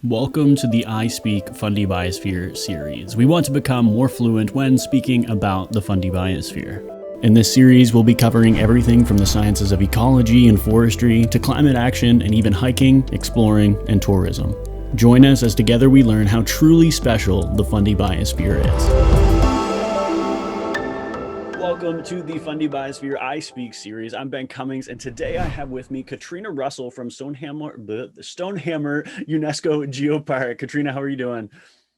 Welcome to the I Speak Fundy Biosphere series. We want to become more fluent when speaking about the Fundy Biosphere. In this series, we'll be covering everything from the sciences of ecology and forestry to climate action and even hiking, exploring, and tourism. Join us as together we learn how truly special the Fundy Biosphere is. Welcome to the Fundy Biosphere I Speak series. I'm Ben Cummings, and today I have with me Catrina Russell from Stonehammer UNESCO Geopark. Catrina, how are you doing?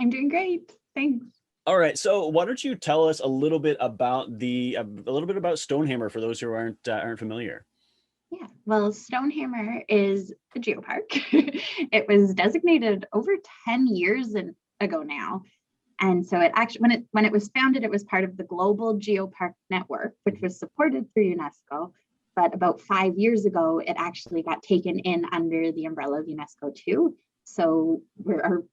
I'm doing great, thanks. All right, so why don't you tell us a little bit about Stonehammer for those who aren't familiar? Yeah, well, Stonehammer is a geopark. It was designated over 10 years ago now. And so it actually, when it was founded, it was part of the Global Geopark Network, which was supported through UNESCO. But about 5 years ago, it actually got taken in under the umbrella of UNESCO too. So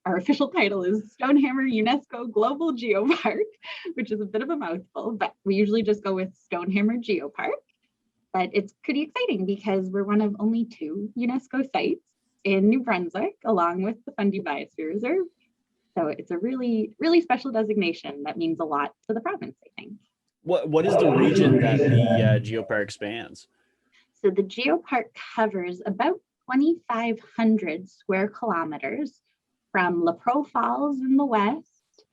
our official title is Stonehammer UNESCO Global Geopark, which is a bit of a mouthful, but we usually just go with Stonehammer Geopark. But it's pretty exciting because we're one of only 2 UNESCO sites in New Brunswick, along with the Fundy Biosphere Reserve. So it's a really, really special designation that means a lot to the province, I think. What is the region that the geopark spans? So the geopark covers about 2,500 square kilometers from La Pro Falls in the west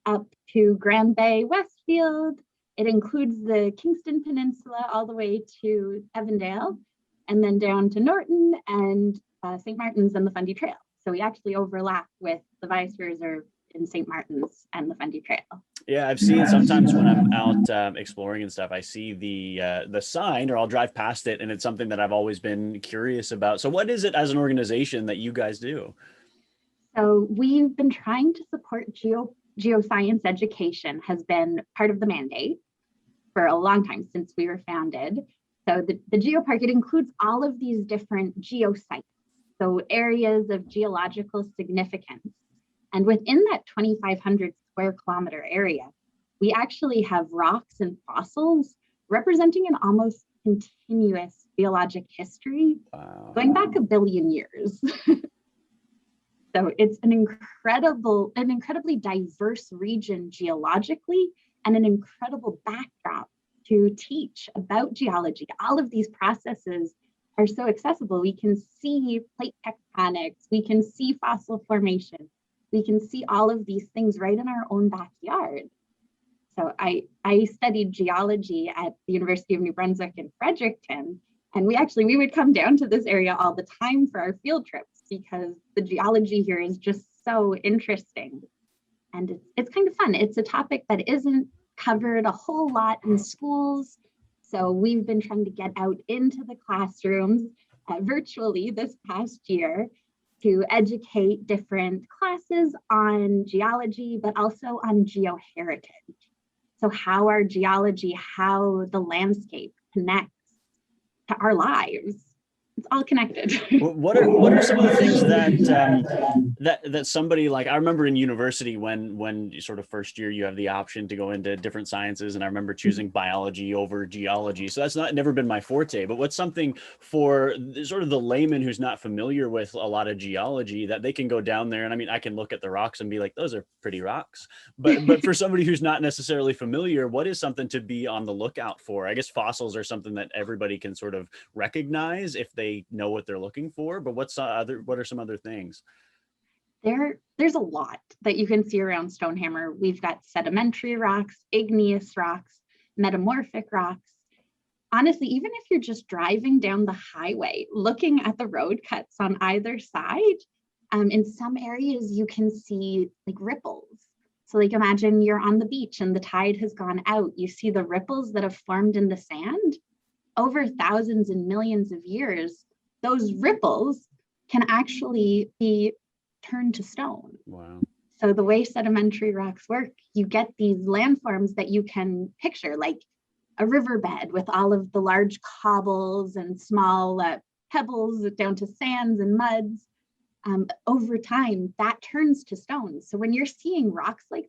up to Grand Bay, Westfield. It includes the Kingston Peninsula all the way to Evandale, and then down to Norton and St. Martin's and the Fundy Trail. So we actually overlap with the Biosphere Reserve in St. Martin's and the Fundy Trail. Yeah, I've seen sometimes when I'm out exploring and stuff, I see the sign, or I'll drive past it, and it's something that I've always been curious about. So what is it as an organization that you guys do? So we've been trying to support geoscience education, has been part of the mandate for a long time since we were founded. So the geopark, it includes all of these different geosites. So areas of geological significance. And within that 2,500 square kilometer area, we actually have rocks and fossils representing an almost continuous geologic history going back 1 billion years. So it's an incredibly diverse region geologically, and an incredible backdrop to teach about geology. All of these processes are so accessible. We can see plate tectonics, we can see fossil formation, we can see all of these things right in our own backyard. So I studied geology at the University of New Brunswick in Fredericton, and we would come down to this area all the time for our field trips because the geology here is just so interesting. And it's kind of fun. It's a topic that isn't covered a whole lot in schools. So we've been trying to get out into the classrooms virtually this past year to educate different classes on geology, but also on geoheritage. So how our geology, how the landscape connects to our lives. It's all connected. What are some of the things that somebody, like, I remember in university when sort of first year you have the option to go into different sciences, and I remember choosing biology over geology. So that's never been my forte, but what's something for sort of the layman who's not familiar with a lot of geology that they can go down there, and I mean, I can look at the rocks and be like, those are pretty rocks, but for somebody who's not necessarily familiar, what is something to be on the lookout for? I guess fossils are something that everybody can sort of recognize if they know what they're looking for, but what are some other things? There's a lot that you can see around Stonehammer. We've got sedimentary rocks, igneous rocks, metamorphic rocks. Honestly, even if you're just driving down the highway, looking at the road cuts on either side, in some areas you can see like ripples. So like imagine you're on the beach and the tide has gone out. You see the ripples that have formed in the sand. Over thousands and millions of years, those ripples can actually be turned to stone. Wow. So the way sedimentary rocks work, you get these landforms that you can picture, like a riverbed with all of the large cobbles and small pebbles down to sands and muds. Over time, that turns to stone. So when you're seeing rocks like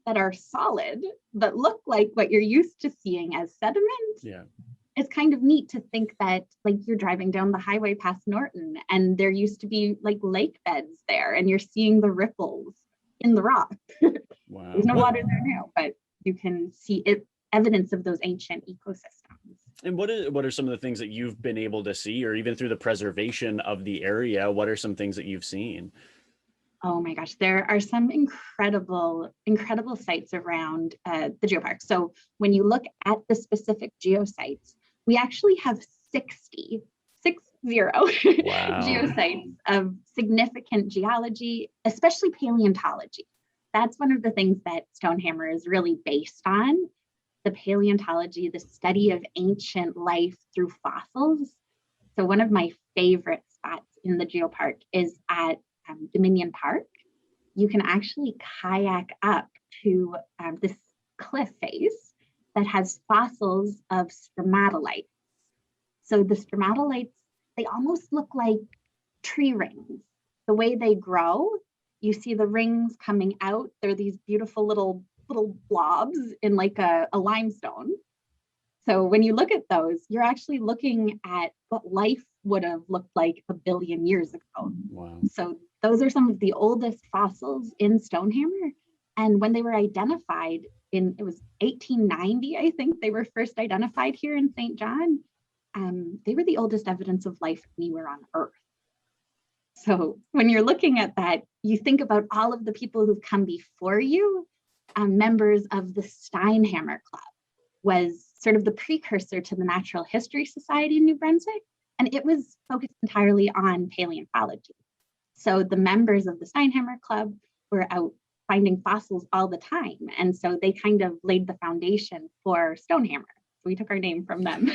that are solid, but look like what you're used to seeing as sediment, yeah, it's kind of neat to think that like you're driving down the highway past Norton and there used to be like lake beds there and you're seeing the ripples in the rock. Wow. There's no water there now, but you can see it, evidence of those ancient ecosystems. And what are some of the things that you've been able to see, or even through the preservation of the area, what are some things that you've seen? Oh my gosh, there are some incredible sites around the geopark. So when you look at the specific geosites, we actually have 60 Wow. geosites of significant geology, especially paleontology. That's one of the things that Stonehammer is really based on, the paleontology, the study of ancient life through fossils. So one of my favorite spots in the geopark is at Dominion Park. You can actually kayak up to this cliff face that has fossils of spermatolytes. So the spermatolytes, they almost look like tree rings. The way they grow, you see the rings coming out. They're these beautiful little blobs in like a limestone. So when you look at those, you're actually looking at what life would have looked like a billion years ago. Wow. So those are some of the oldest fossils in Stonehammer. And when they were identified it was 1890, I think they were first identified here in St. John. They were the oldest evidence of life anywhere on Earth. So when you're looking at that, you think about all of the people who've come before you. Members of the Stonehammer Club was sort of the precursor to the Natural History Society in New Brunswick, and it was focused entirely on paleontology. So the members of the Stonehammer Club were out finding fossils all the time, and so they kind of laid the foundation for Stonehammer. So we took our name from them.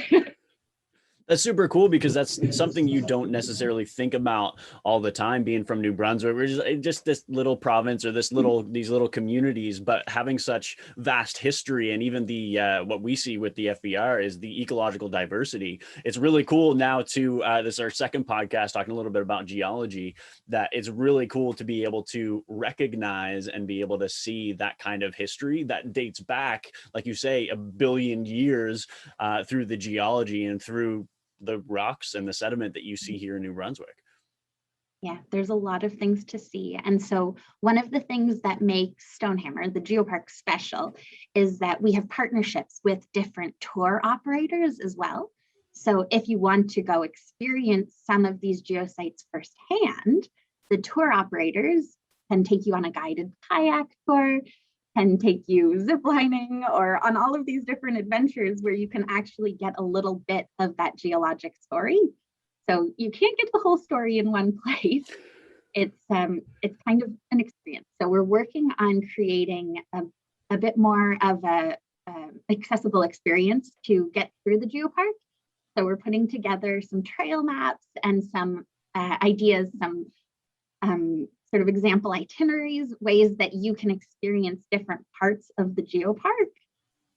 That's super cool, because that's something you don't necessarily think about all the time, being from New Brunswick. We're just this little province, or these little communities, but having such vast history, and even the what we see with the FBR is the ecological diversity. It's really cool now to this is our second podcast talking a little bit about geology, that it's really cool to be able to recognize and be able to see that kind of history that dates back, like you say, a billion years through the geology and through the rocks and the sediment that you see here in New Brunswick. Yeah, there's a lot of things to see. And so one of the things that makes Stonehammer, the geopark, special is that we have partnerships with different tour operators as well. So if you want to go experience some of these geosites firsthand, the tour operators can take you on a guided kayak tour, can take you ziplining, or on all of these different adventures where you can actually get a little bit of that geologic story. So you can't get the whole story in one place. It's kind of an experience. So we're working on creating a bit more of a accessible experience to get through the geopark. So we're putting together some trail maps and some ideas, some sort of example itineraries, ways that you can experience different parts of the geopark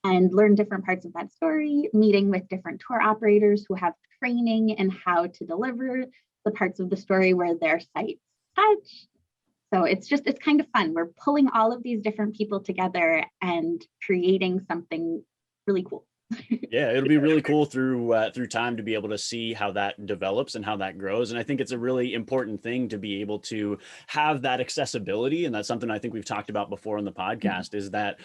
and learn different parts of that story, meeting with different tour operators who have training in how to deliver the parts of the story where their sites touch. So it's kind of fun. We're pulling all of these different people together and creating something really cool. Yeah, it'll be really cool through time to be able to see how that develops and how that grows. And I think it's a really important thing to be able to have that accessibility. And that's something I think we've talked about before on the podcast, is that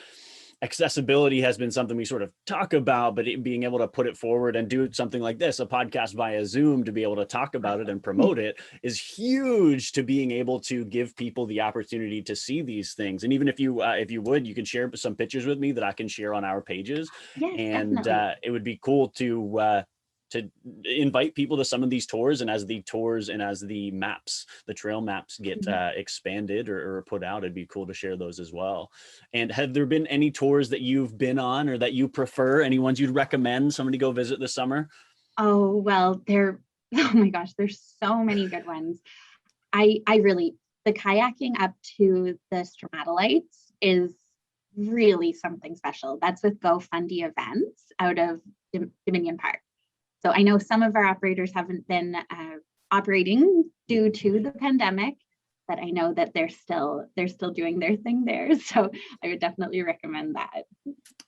accessibility has been something we sort of talk about, but being able to put it forward and do something like this, a podcast via Zoom, to be able to talk about it and promote it is huge, to being able to give people the opportunity to see these things. And even if you would, you can share some pictures with me that I can share on our pages. Yes, and it would be cool to invite people to some of these tours, and as the tours and as the maps, the trail maps get expanded or put out, it'd be cool to share those as well. And have there been any tours that you've been on or that you prefer, any ones you'd recommend somebody go visit this summer? Oh, well, oh my gosh, there's so many good ones. I really, the kayaking up to the spermatolytes is really something special. That's with Fundy events out of Dominion Park. So I know some of our operators haven't been operating due to the pandemic, but I know that they're still doing their thing there. So I would definitely recommend that.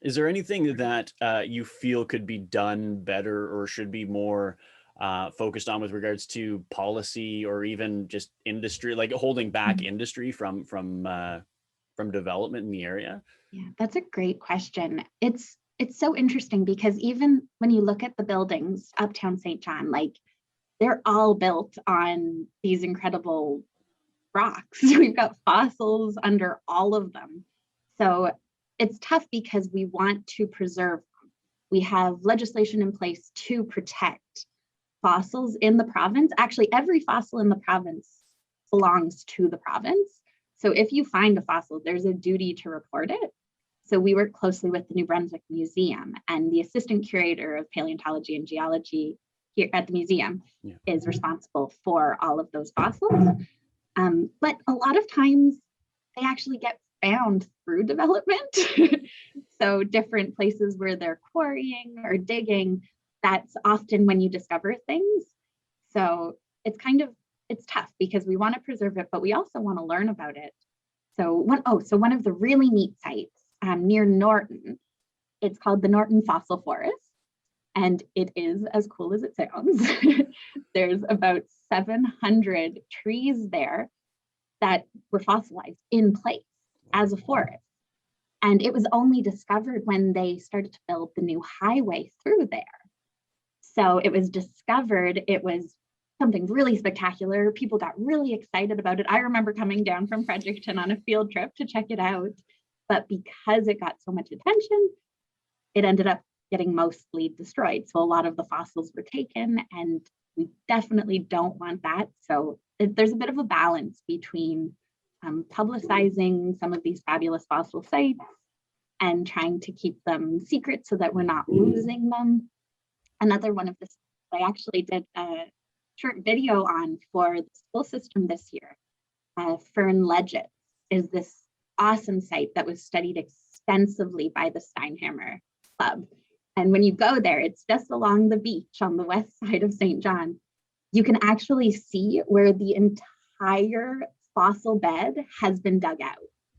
Is there anything that you feel could be done better or should be more focused on with regards to policy or even just industry, like holding back industry from development in the area? Yeah, that's a great question. It's so interesting because even when you look at the buildings uptown St. John, like they're all built on these incredible rocks. We've got fossils under all of them. So it's tough because we want to preserve them. We have legislation in place to protect fossils in the province. Actually, every fossil in the province belongs to the province. So if you find a fossil, there's a duty to report it. So we work closely with the New Brunswick Museum, and the assistant curator of paleontology and geology here at the museum is responsible for all of those fossils. But a lot of times they actually get found through development. So different places where they're quarrying or digging, that's often when you discover things. So it's tough because we want to preserve it, but we also want to learn about it. So one of the really neat sites near Norton, it's called the Norton Fossil Forest. And it is as cool as it sounds. There's about 700 trees there that were fossilized in place as a forest. And it was only discovered when they started to build the new highway through there. So it was discovered, it was something really spectacular. People got really excited about it. I remember coming down from Fredericton on a field trip to check it out. But because it got so much attention, it ended up getting mostly destroyed. So a lot of the fossils were taken, and we definitely don't want that. So there's a bit of a balance between publicizing some of these fabulous fossil sites and trying to keep them secret so that we're not losing them. Another one of this I actually did a short video on for the school system this year. Fern Ledges is this awesome site that was studied extensively by the Stonehammer Club. And when you go there, it's just along the beach on the west side of St. John. You can actually see where the entire fossil bed has been dug out.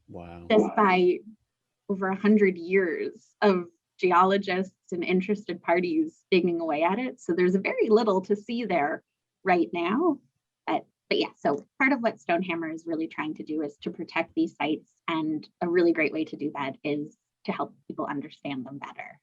Wow. Just by over 100 years of geologists and interested parties digging away at it. So there's very little to see there right now. But yeah, so part of what Stonehammer is really trying to do is to protect these sites. And a really great way to do that is to help people understand them better.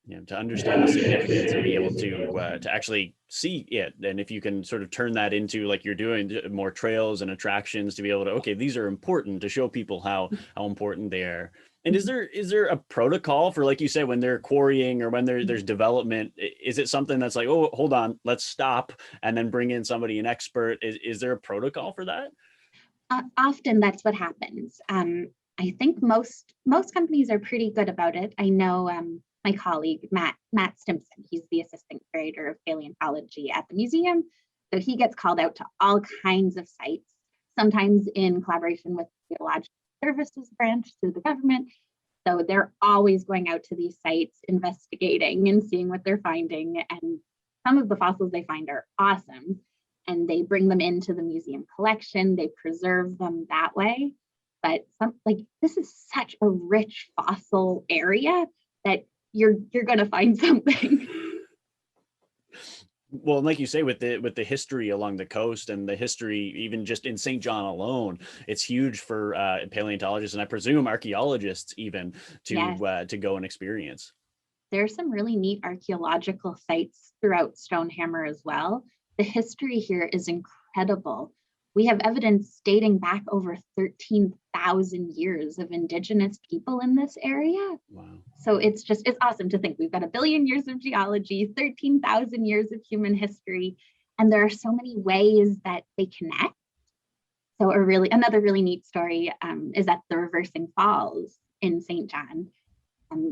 Yeah, to understand the significance and be able to actually see it. And if you can sort of turn that into, like you're doing, more trails and attractions to be able to, okay, these are important, to show people how important they are. And is there a protocol for, like you said, when they're quarrying or when there's development? Is it something that's like, oh, hold on, let's stop and then bring in somebody, an expert? Is there a protocol for that? Often that's what happens. I think most companies are pretty good about it. I know my colleague, Matt Stimson, he's the assistant curator of paleontology at the museum. So he gets called out to all kinds of sites, sometimes in collaboration with the Geological Services branch through the government. So they're always going out to these sites, investigating and seeing what they're finding. And some of the fossils they find are awesome. And they bring them into the museum collection. They preserve them that way. But this is such a rich fossil area that you're going to find something. Well, and like you say, with the history along the coast and the history even just in St. John alone, it's huge for paleontologists and I presume archaeologists even to go and experience. There's some really neat archaeological sites throughout Stonehammer as well. The history here is incredible. We have evidence dating back over 13,000 years of Indigenous people in this area. Wow. So it's awesome to think we've got 1 billion years of geology, 13,000 years of human history, and there are so many ways that they connect. So another really neat story is at the Reversing Falls in St. John.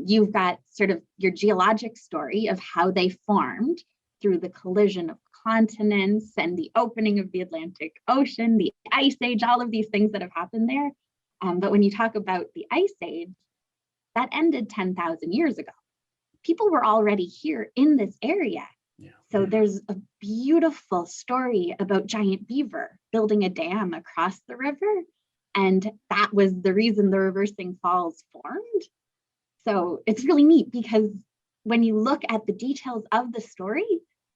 You've got sort of your geologic story of how they formed through the collision of continents and the opening of the Atlantic Ocean, the Ice Age, all of these things that have happened there. But when you talk about the Ice Age, that ended 10,000 years ago. People were already here in this area Yeah. So there's a beautiful story about giant beaver building a dam across the river. And that was the reason the reversing falls formed. So it's really neat because when you look at the details of the story,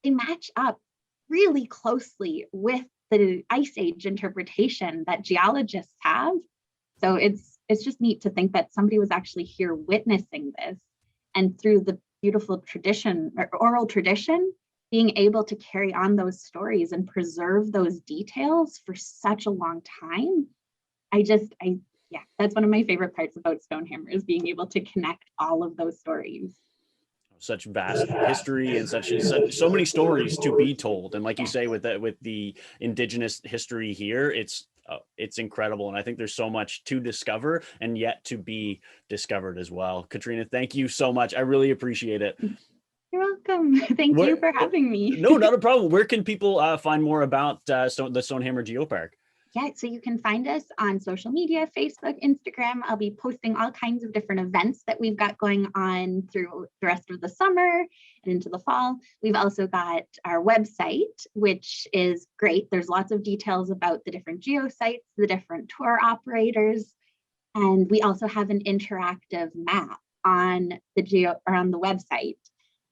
they match up really closely with the Ice Age interpretation that geologists have. So it's just neat to think that somebody was actually here witnessing this, and through the beautiful tradition or oral tradition, being able to carry on those stories and preserve those details for such a long time. Yeah, that's one of my favorite parts about Stonehammer, is being able to connect all of those stories. Such vast history and so many stories to be told. And like you say, with the indigenous history here, it's incredible. And I think there's so much to discover and yet to be discovered as well. Catrina, thank you so much. I really appreciate it. You're welcome. Thank you for having me. No, not a problem. Where can people find more about the Stonehammer Geopark? Yeah, so you can find us on social media, Facebook, Instagram. I'll be posting all kinds of different events that we've got going on through the rest of the summer and into the fall. We've also got our website, which is great. There's lots of details about the different geosites, the different tour operators, and we also have an interactive map on the website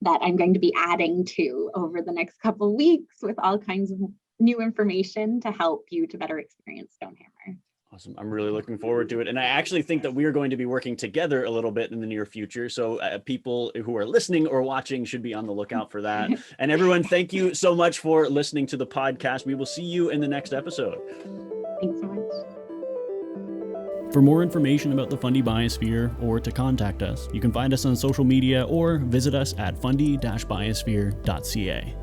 that I'm going to be adding to over the next couple of weeks with all kinds of new information to help you to better experience Stonehammer. Awesome. I'm really looking forward to it. And I actually think that we are going to be working together a little bit in the near future. So people who are listening or watching should be on the lookout for that. And everyone, thank you so much for listening to the podcast. We will see you in the next episode. Thanks so much. For more information about the Fundy Biosphere or to contact us, you can find us on social media or visit us at fundy-biosphere.ca.